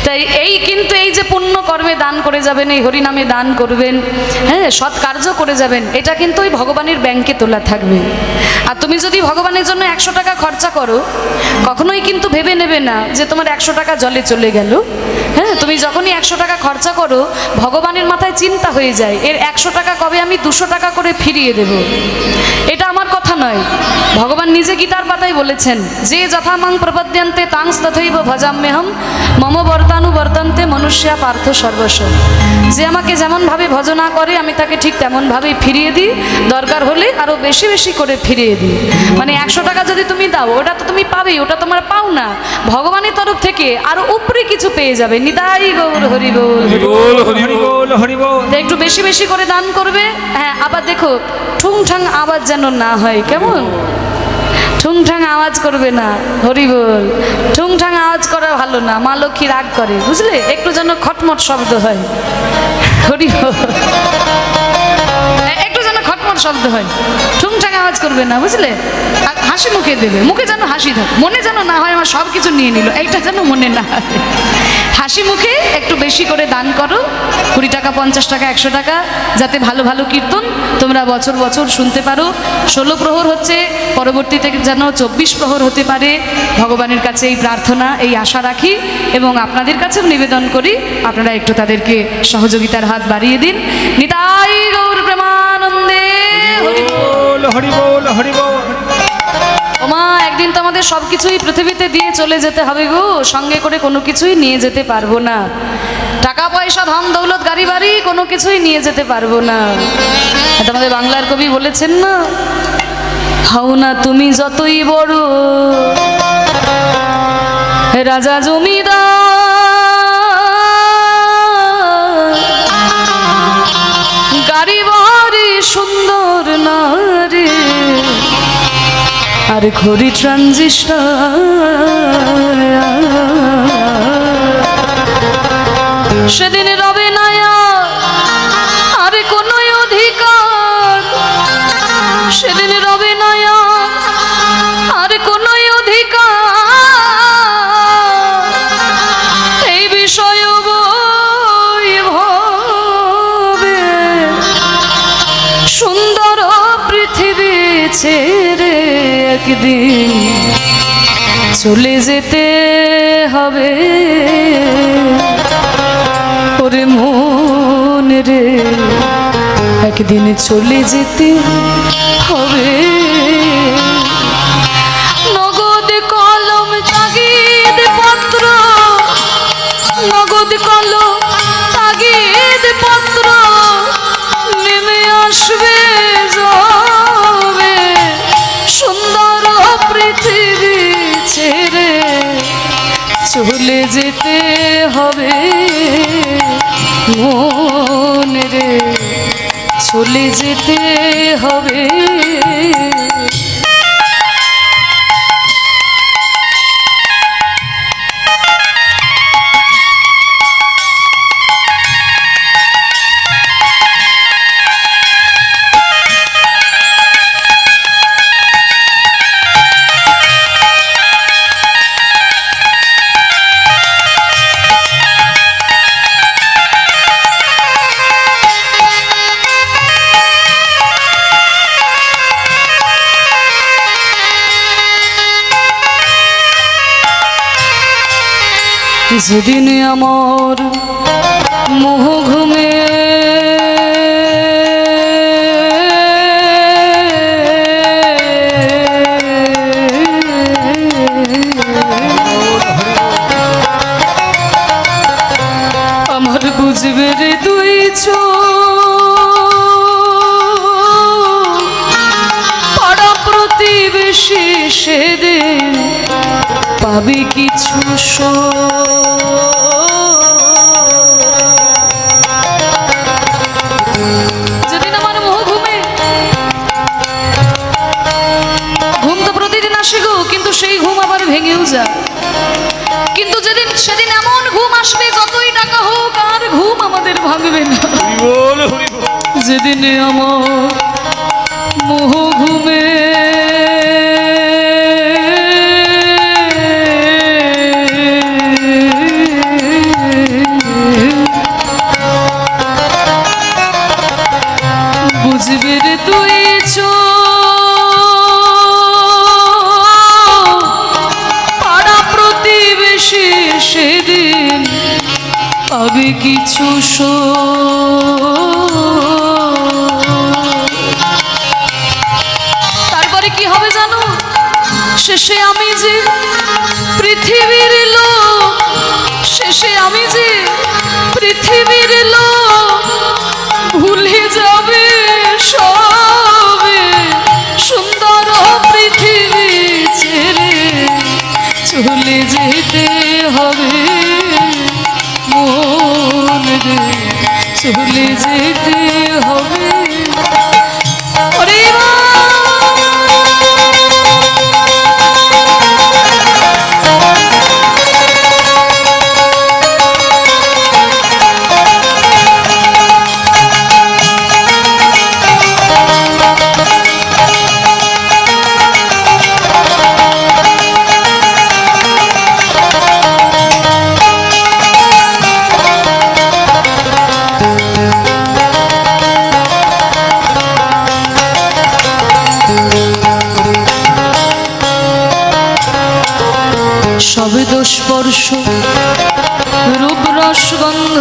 তাই এই কিন্তু এই যে পুণ্য কর্মে দান করে যাবেন, এই হরিনামে দান করবেন, হ্যাঁ, সৎ কার্য করে যাবেন, এটা কিন্তু ওই ভগবানের ব্যাংকে তোলা থাকবে। আর তুমি যদি ভগবানের জন্য 100 টাকা খরচা করো, কখনোই কিন্তু ভেবে নেবে না যে তোমার 100 টাকা জলে চলে গেল। হ্যাঁ, তুমি যখনই 100 টাকা খরচা করো, ভগবানের মাথায় চিন্তা হয়ে যায়, এর 100 টাকা কবে আমি 200 টাকা করে ফিরিয়ে দেব। এটা আমার কথা নয়, ভগবান নিজে গীতার পাতায় বলেছেন, যে যথামাং প্রপদ্যন্তে তাংস তথৈব ভজাম্যহম মম বর্তানুবর্তন্তে মনুষ্যা পার্থ সর্বস্ব। যে আমাকে যেমনভাবে ভজনা করে আমি তাকে ঠিক তেমনভাবেই ফিরিয়ে দিই, দরকার হলে আরও বেশি বেশি করে ফিরিয়ে দিই। মানে 100 টাকা যদি তুমি দাও, ওটা তো তুমি পাবেই, ওটা তোমার পাও না, ভগবানের তরফ থেকে আরও উপরে কিছু পেয়ে যাবে। নিতাই গৌর হরি বল, হরি বল, হরি হরি বল। বল, হরি বল। তো একটু বেশি বেশি করে দান করবে। হ্যাঁ, আবার দেখো ঠুংঠাং আওয়াজ যেন না হয়, কেমন? ঠুংঠাং আওয়াজ করবে না, হরি বল। ঠুংঠাং আওয়াজ করা ভালো না, মা লক্ষ্মী রাগ করে, বুঝলে? একটু যেন খটমট শব্দ হয়, হরি বল। একটু যেন খটমট শব্দ হয়, ঠুংঠাং আওয়াজ করবে না, বুঝলে? আর হাসি মুখে দেবে, মুখে যেন হাসি থাকে, মনে যেন না হয় আমার সব কিছু নিয়ে নিল, এইটা যেন মনে না হয়। হাসি মুখে একটু বেশি করে দান করো, 20 টাকা 50 টাকা 100 টাকা, যাতে ভালো ভালো কীর্তন তোমরা বছর বছর শুনতে পারো। 16 প্রহর হচ্ছে, পরবর্তীতে যেন 24 প্রহর হতে পারে, ভগবানের কাছে এই প্রার্থনা, এই আশা রাখি এবং আপনাদের কাছেও নিবেদন করি, আপনারা একটু তাদেরকে সহযোগিতার হাত বাড়িয়ে দিন। নিতাই গৌর প্রেমানন্দে হরি বল। হরি বল, হরি বল। ওমা, একদিন তো আমাদের সব কিছুই পৃথিবীতে দিয়ে চলে যেতে হবে গো, সঙ্গে করে কোনো কিছুই নিয়ে যেতে পারবো না। টাকা পয়সা ধন দৌলত গাড়ি বাড়ি কোনো কিছুই নিয়ে যেতে পারবো না। এটা আমাদের বাংলার কবি বলেছেন না, হও না তুমি যতই বড় রাজা জমিদার, গাড়ি বাড়ি সুন্দর না রে, আর আর ঘড়ি ট্রানজিস্টার সেদিন রবে না আর কোনো অধিকার, সেদিন রবে না আর কোনো অধিকার, এই বিষয় বৈভবে সুন্দর পৃথিবী ছেড়ে একদিন চলে যেতে হবে। ওরে মন রে একদিন চলে যেতে হবে। নগদ কলম তাগিদ পত্র, নগদ কলম তাগিদ পত্র নেমে আসবে যাবে, সুন্দর পৃথিবী ছেড়ে চলে যেতে হবে। মন রে চলে যেতে হবে। যেদিন আমার মোহ ঘুমে আমার বুঝবে রে দুই চোখ, পাড়া প্রতিবেশী সেদিন পাবে কিছু যেদিন আমার মোহ ঘুমে, ঘুম তো প্রতিদিন আসে গো, কিন্তু সেই ঘুম আবার ভেঙেও যায়। কিন্তু যেদিন সেদিন এমন ঘুম আসবে যতই টাকা হোক আর ঘুম আমাদের ভাঙবে না। যেদিন আমার মোহ ঘুমে বুঝবে রে তুই পাড়া প্রতিবেশী সেদিন পাবে কিছু তারপরে কি হবে জানো? শেষে আমি যে পৃথিবীর লোক, শেষে আমি যে পৃথিবীর লোক, ভুলে যাবে সবে, সুন্দর পৃথিবী ছেড়ে চলে যেতে হবে। মন রে চলে যেতে হবে। ওরে শব্দ স্পর্শ রূপ রস গন্ধ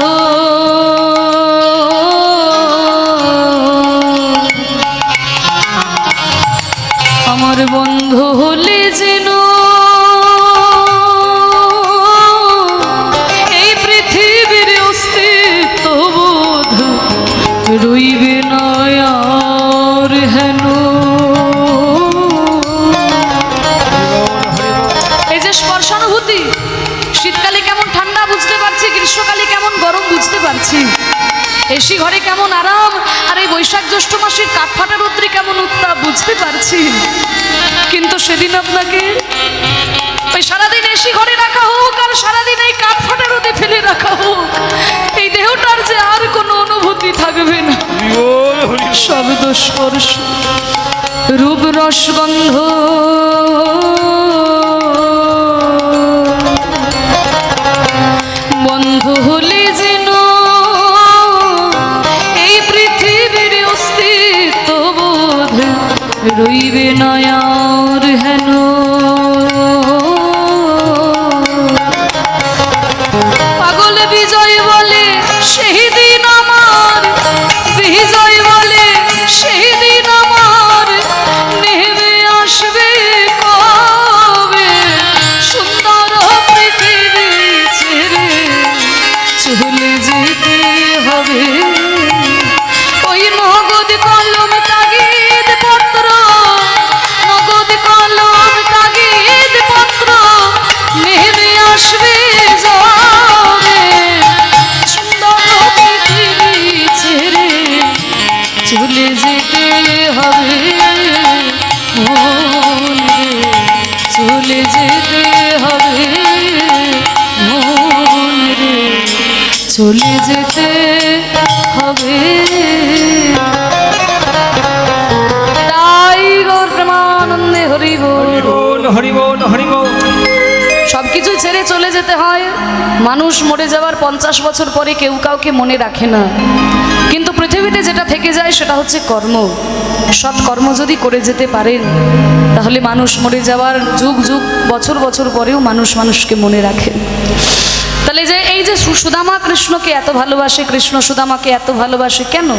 আমার বন্ধু হলে যেন এই পৃথিবীর অস্তিত্ব বোধ রইবে না আর হেন। স্পর্শানুভূতি, শীতকালে কেমন ঠান্ডা বুঝতে পারছি, গ্রীষ্মকালে কেমন গরম বুঝতে পারছি, এসি ঘরে কেমন আরাম, আর এই বৈশাখ জ্যৈষ্ঠ মাসের কাঠফাটা রৌদ্রে কেমন উত্তাপ বুঝতে পারছি। কিন্তু সেদিন আপনাকে ওই সারাদিন এসি ঘরে রাখা হোক আর সারাদিন এই কাঠ ফাটা রোদে ফেলে রাখা হোক, এই দেহটার যে আর কোনো অনুভূতি থাকবে না। শব্দ স্পর্শ রূপ রসগন্ধ বন্ধ হলে যেন এই পৃথিবীর অস্তিত্ব বোধ রইবে নয়ার হেন। পাগল বিজয় বলে সেই দিন আমার, বিজয় বলে সেই দিন আমার নেমে আসবে কবে, সুন্দর পৃথিবী ছেড়ে চলে যেতে হবে। ওই নগদ কলম তাগিদ পত্র, নগদ কলম তাগিদ পত্র নেমে আসবে যাবে, সুন্দর পৃথিবী ছেড়ে চলে যেতে হবে মন রে, চলে যেতে হবে মন রে, চলে যেতে হবে। তাই গৌর প্রেমানন্দে হরি বল। হরিবোল হরিবোল হরিবোল। সবকিছু ছেড়ে চলে যেতে হয়। মানুষ মরে যাওয়ার 50 বছর পরে কেউ কাউকে মনে রাখে না, কিন্তু পৃথিবীতে যেটা থেকে যায় সেটা হচ্ছে কর্ম। সৎ কর্ম যদি করে যেতে পারেন তাহলে মানুষ মরে যাওয়ার যুগ যুগ বছর বছর পরেও মানুষ মানুষকে মনে রাখে। তাহলে যে এই যে সুদামা কৃষ্ণকে এত ভালোবাসে, কৃষ্ণ সুদামাকে এত ভালোবাসে কেন?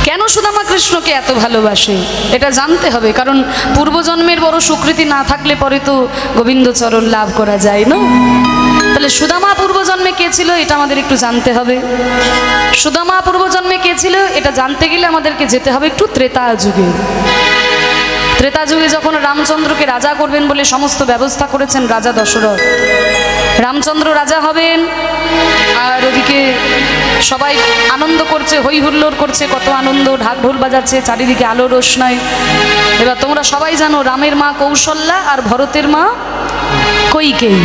কেন সুদামা কৃষ্ণকে এত ভালোবাসে এটা জানতে হবে, কারণ পূর্বজন্মের বড় স্বীকৃতি না থাকলে পরে তো গোবিন্দচরণ লাভ করা যায় না। তাহলে সুদামা পূর্বজন্মে কে ছিল এটা আমাদের একটু জানতে হবে। সুদামা পূর্বজন্মে কে ছিল এটা জানতে গেলে আমাদেরকে যেতে হবে একটু ত্রেতা যুগে। ত্রেতা যুগে যখন রামচন্দ্রকে রাজা করবেন বলে সমস্ত ব্যবস্থা করেছেন রাজা দশরথ, রামচন্দ্র রাজা হবেন আর ওদিকে সবাই আনন্দ করছে, হই হুল্লোড় করছে, কত আনন্দ, ঢাক ঢোল বাজাচ্ছে, চারিদিকে আলো রোশনাই। এবার তোমরা সবাই জানো রামের মা কৌশল্যা আর ভরতের মা কইকেয়ী।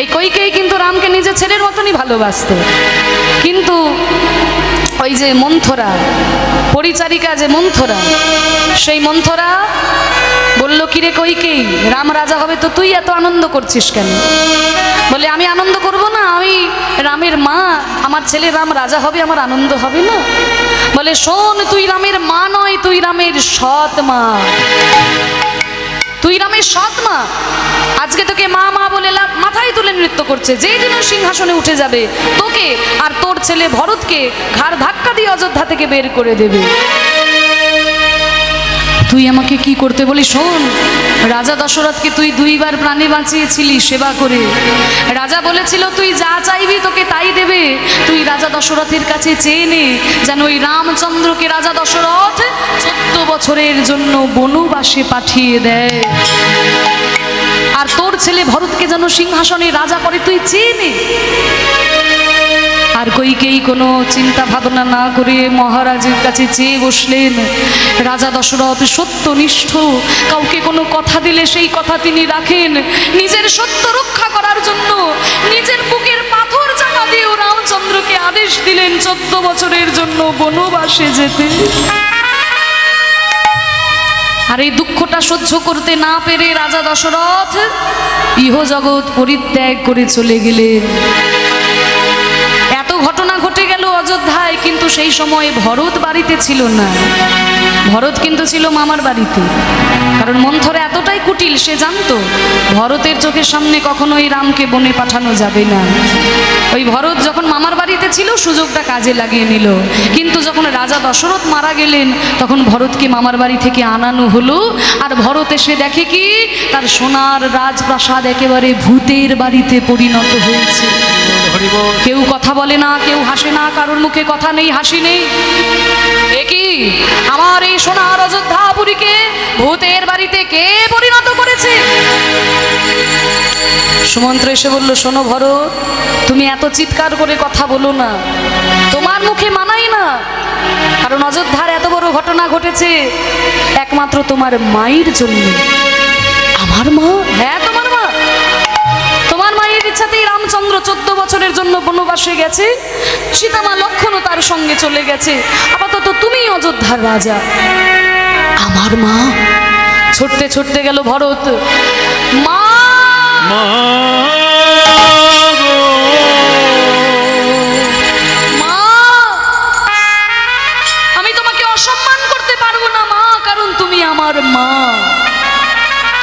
এই কইকেয়ী কিন্তু রামকে নিজের ছেলের মতনই ভালোবাসতো, কিন্তু ওই যে মন্থরা পরিচারিকা, যে মন্থরা, সেই মন্থরা বলল কিরে কইকেয়ী, রাম রাজা হবে তো তুই এত আনন্দ করছিস কেন? বলে আমি আনন্দ করব না, আমি রামের মা, আমার ছেলে রাম রাজা হবে, আমার আনন্দ হবে না? বলে শোন, তুই রামের মা নয়, তুই রামের সৎ মা, তুই রামের সৎ মা। আজকে তোকে মা মা বলে মাথায় তুলে নৃত্য করছে, যেই দিন সিংহাসনে উঠে যাবে তোকে আর তোর ছেলে ভরতকে ঘাড় ধাক্কা দিয়ে অযোধ্যা থেকে বের করে দেবে। তুই আমাকে কি করতে বলি? শোন, রাজা দশরথকে তুই 2 বার প্রাণে বাঁচিয়েছিলি সেবা করে। রাজা বলেছিল তুই যা চাইবি তোকে তাই দেবে। তুই রাজা দশরথের কাছে চেয়ে নে যেন ওই রামচন্দ্রকে রাজা দশরথ 14 বছরের জন্য বনবাসে পাঠিয়ে দেয়, আর তোর ছেলে ভরতকে যেন সিংহাসনে রাজা করে, তুই চেয়ে নে। আর কইকেই কোনো চিন্তা ভাবনা না করে মহারাজের কাছে চেয়ে বসলেন। রাজা দশরথ সত্যনিষ্ঠ, কাউকে কোনো কথা দিলে সেই কথা তিনি রাখেন। নিজের সত্য রক্ষা করার জন্য নিজের বুকের পাথর চাপা দিয়েও রামচন্দ্রকে আদেশ দিলেন 14 বছরের জন্য বনবাসে যেতে। আর এই দুঃখটা সহ্য করতে না পেরে রাজা দশরথ ইহজগৎ পরিত্যাগ করে চলে গেলেন। এত ঘটনা ঘটে গেল অযোধ্যায়, কিন্তু সেই সময় ভরত বাড়িতে ছিল না। ভরত কিন্তু ছিল মামার বাড়িতে, কারণ মন্থরা এতটাই কুটিল, সে জানতো ভরতের চোখের সামনে কখনোই রামকে বনে পাঠানো যাবে না। ওই ভরত যখন মামার বাড়িতে ছিল সুযোগটা কাজে লাগিয়ে নিল, কিন্তু যখন রাজা দশরথ মারা গেলেন তখন ভরতকে মামার বাড়ি থেকে আনানো হলো। আর ভরত এসে দেখে কি তার সোনার রাজপ্রাসাদ একেবারে ভূতের বাড়িতে পরিণত হয়েছে। কেউ কথা বলে না, কেউ হাসে না, কারোর মুখে কথা নেই, হাসি নেই। একই আমার এই সোনার অযোধ্যাপুরীকে ভূতের বাড়িতে কে পরিণত করেছে? সুমন্ত্র এসে বলল, শোনো ভরত, তুমি এত চিৎকার করে কথা বলো না, তোমার মুখে মানাই না, কারণ অযোধ্যার এত বড় বড় ঘটনা ঘটেছে একমাত্র তোমার মায়ের জন্য। আমার মা? হ্যাঁ, তোমার মা। তোমার মায়ের ইচ্ছাতেই রামচন্দ্র 14 বছরের জন্য বনবাসে গেছে, সীতামা লক্ষ্মণও তার সঙ্গে চলে গেছে। আপাতত তুমি অযোধ্যার রাজা। আমার মা ছুটতে ছুটতে গেল ভরত। মা, মা গো। মা, আমি তোমাকে অসম্মান করতে পারবো না মা, কারণ তুমি আমার মা।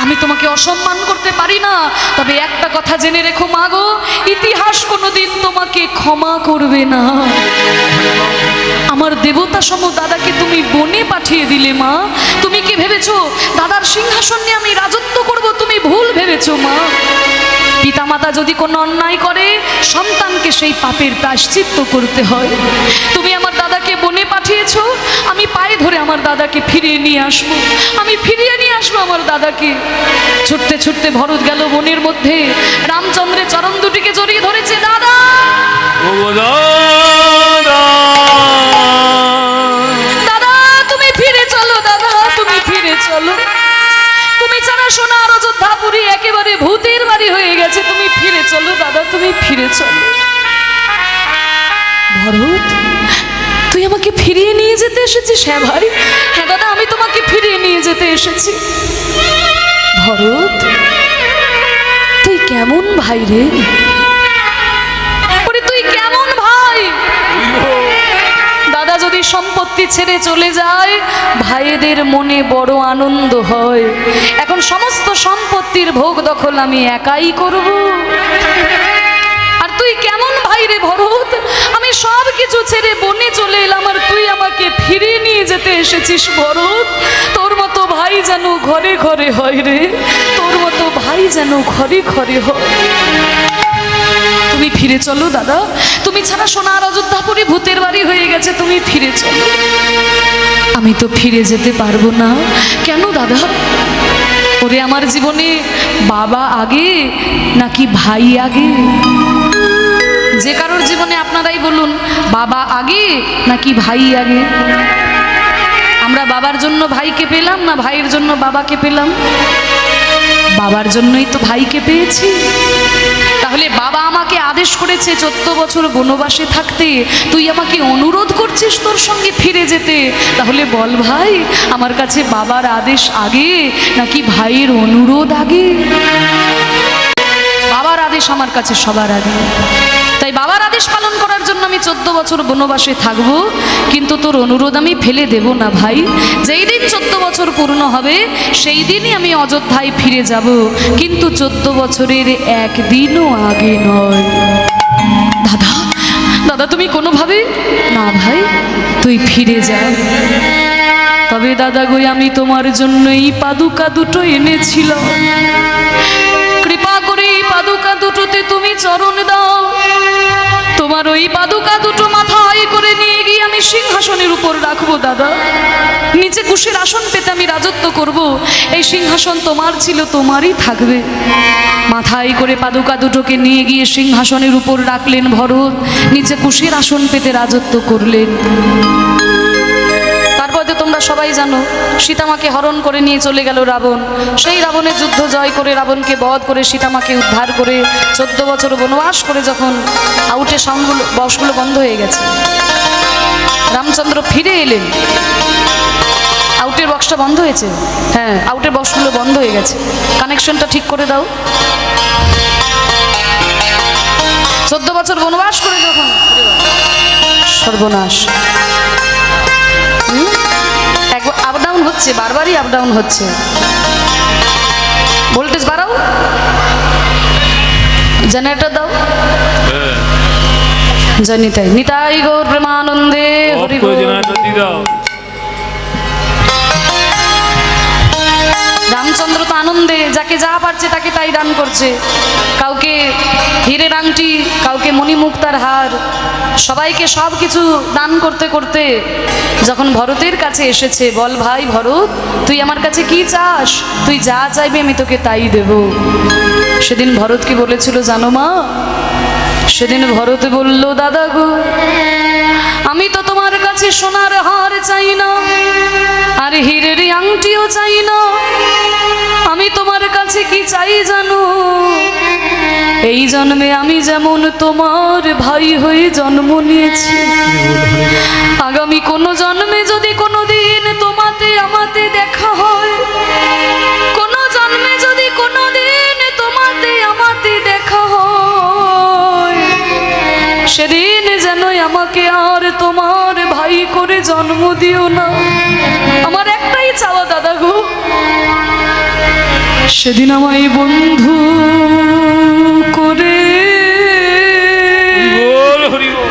আমি তোমাকে অসম্মান করতে পারি না, তবে একটা কথা জেনে রেখো মা গো, ইতিহাস কোনোদিন তোমাকে ক্ষমা করবে না। আমার দেবতা সম দাদাকে তুমি বনে পাঠিয়ে দিলে মা। তুমি কি ভেবেছো দাদার সিংহাসন নিয়ে আমি রাজত্ব করব? তুমি ভুল ভেবেছো মা। পিতামাতা যদি কোনো অন্যায় করে সন্তানকে সেই পাপের প্রায়শ্চিত্ত করতে হয়। তুমি আমার দাদাকে বনে পাঠিয়েছো, আমি পায়ে ধরে আমার দাদাকে ফিরিয়ে নিয়ে আসবো। আমি ফিরিয়ে নিয়ে আসবো আমার দাদাকে। ছুটতে ছুটতে ভরত গেল বনের মধ্যে, রামচন্দ্রের চরণ দুটিকে জড়িয়ে ধরেছে। দাদা, ও দাদা। দাদা তুমি ফিরে চলো, দাদা তুমি ফিরে চলো। তুমি ছাড়া সোনার অযোধ্যাপুরী একেবারে ভূতের বাড়ি হয়ে গেছে। তুমি ফিরে চলো দাদা, তুমি ফিরে চলো। ভরত, তুই আমাকে ফিরিয়ে নিয়ে যেতে এসেছিস? হ্যাঁ ভাই, হ্যাঁ দাদা, আমি তোমাকে ফিরিয়ে নিয়ে যেতে এসেছি। ভরত, তুই কেমন ভাই রে? ওরে তুই কেমন ভাই? দাদা যদি সম্পত্তি ছেড়ে চলে যায় ভাইদের মনে বড় আনন্দ হয়। এখন সমস্ত সম্পত্তির ভোগ দখল আমি একাই করব। আর তুই কেমন ভাই রে ভরত? আমি সব কিছু ছেড়ে বনে চলে এলাম আর তুই আমাকে ফিরিয়ে নিয়ে যেতে এসেছিস ভরত। তোর মতো ভাই যেন ঘরে ঘরে হয় রে, তোর মতো ভাই যেন ঘরে ঘরে হয়। তুমি ফিরে চলো দাদা, তুমি ছাড়া সোনার অযোধ্যাপুরী ভূতের বাড়ি হয়ে গেছে। তুমি ফিরে চলো। আমি তো ফিরে যেতে পারবো না। কেন দাদা? ওরে আমার জীবনে বাবা আগে নাকি ভাই আগে? যে কারোর জীবনে আপনারাই বলুন, বাবা আগে নাকি ভাই আগে? আমরা বাবার জন্য ভাইকে পেলাম না ভাইয়ের জন্য বাবাকে পেলাম? বাবার জন্যই তো ভাইকে পেয়েছি। তাহলে বাবা আমাকে আদেশ করেছে 14 বছর বনবাসে থাকতে, তুই আমাকে অনুরোধ করছিস তোর সঙ্গে ফিরে যেতে। তাহলে বল ভাই, আমার কাছে বাবার আদেশ আগে নাকি ভাইয়ের অনুরোধ আগে? বাবার আদেশ আমার কাছে সবার আগে। তাই বাবার আদেশ পালন করার জন্য আমি 14 বছর বনবাসে থাকবো, কিন্তু তোর অনুরোধ আমি ফেলে দেব না ভাই। যেই দিন 14 বছর পূর্ণ হবে সেই দিনই আমি অযোধ্যায় ফিরে যাব, কিন্তু 14 বছরের একদিনও আগে নয়। দাদা, দাদা তুমি কোনোভাবে না ভাই, তুই ফিরে যা। তবে দাদা গো, আমি তোমার জন্য এই পাদুকা দুটো এনেছিলাম। কৃপা করে এই পাদুকা দুটোতে তুমি চরণ দাও। তোমার ওই পাদুকা দুটো মাথায় করে নিয়ে গিয়ে আমি সিংহাসনের উপর রাখবো দাদা। নিচে কুশের আসন পেতে আমি রাজত্ব করব। এই সিংহাসন তোমার ছিল, তোমারই থাকবে। মাথায় করে পাদুকা দুটোকে নিয়ে গিয়ে সিংহাসনের উপর রাখলেন ভরত, নিচে কুশের আসন পেতে রাজত্ব করলেন। তারপরে তোমরা সবাই জানো, সীতামাকে হরণ করে নিয়ে চলে গেল রাবণ। সেই রাবণের যুদ্ধ জয় করে, রাবণকে বধ করে, সীতামাকে উদ্ধার করে 14 বছর বনবাস করে যখন আউটে সাউন্ডগুলো বক্সগুলো বন্ধ হয়ে গেছে, রামচন্দ্র ফিরে এলেন। আউটের বক্সটা বন্ধ হয়েছে? হ্যাঁ, আউটের বক্সগুলো বন্ধ হয়ে গেছে। কানেকশনটা ঠিক করে দাও। 14 বছর বনবাস করে যখন, সর্বনাশ, আপ ডাউন হচ্ছে, বারবারই আপ ডাউন হচ্ছে। ভোল্টেজ বাড়াও, জেনারেটর দাও। জানি তাই, নিতাই গৌর প্রেমানন্দে হরি বল। রামচন্দ্র তো আনন্দে যাকে যা পারছে তাকে তাই দান করছে। কাউকে হীরের আংটি, কাউকে মণিমুক্তার হার, সবাইকে সব কিছু দান করতে করতে যখন ভরতের কাছে এসেছে, বল ভাই ভরত, তুই আমার কাছে কি চাস? তুই যা চাইবি আমি তোকে তাই দেব। সেদিন ভরতকে বলেছিল, জানো মা, সেদিন ভরত বলল, দাদা গো, আমি তো তোমার কাছে সোনার হার চাই না, আর হীরের আংটিও চাই না। আমি তোমার কাছে কি চাই জানো? এই জন্মে আমি যেমন তোমার ভাই হয়ে জন্ম নিয়েছি, আগামী কোনো জন্মে যদি কোনোদিন তোমাতে আমাতে দেখা হয়, কোনো জন্মে যদি কোনোদিন তোমাতে আমাতে দেখা হয়, সেদিন যেন আমাকে আর তোমার ভাই করে জন্ম দিও না। আমার একটাই চাওয়া দাদা গো, সেদিন আমায় বন্ধু করে বল হরি বল।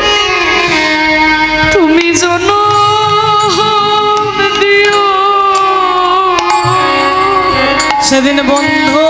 তুমি জনম দিও। সেদিন বন্ধু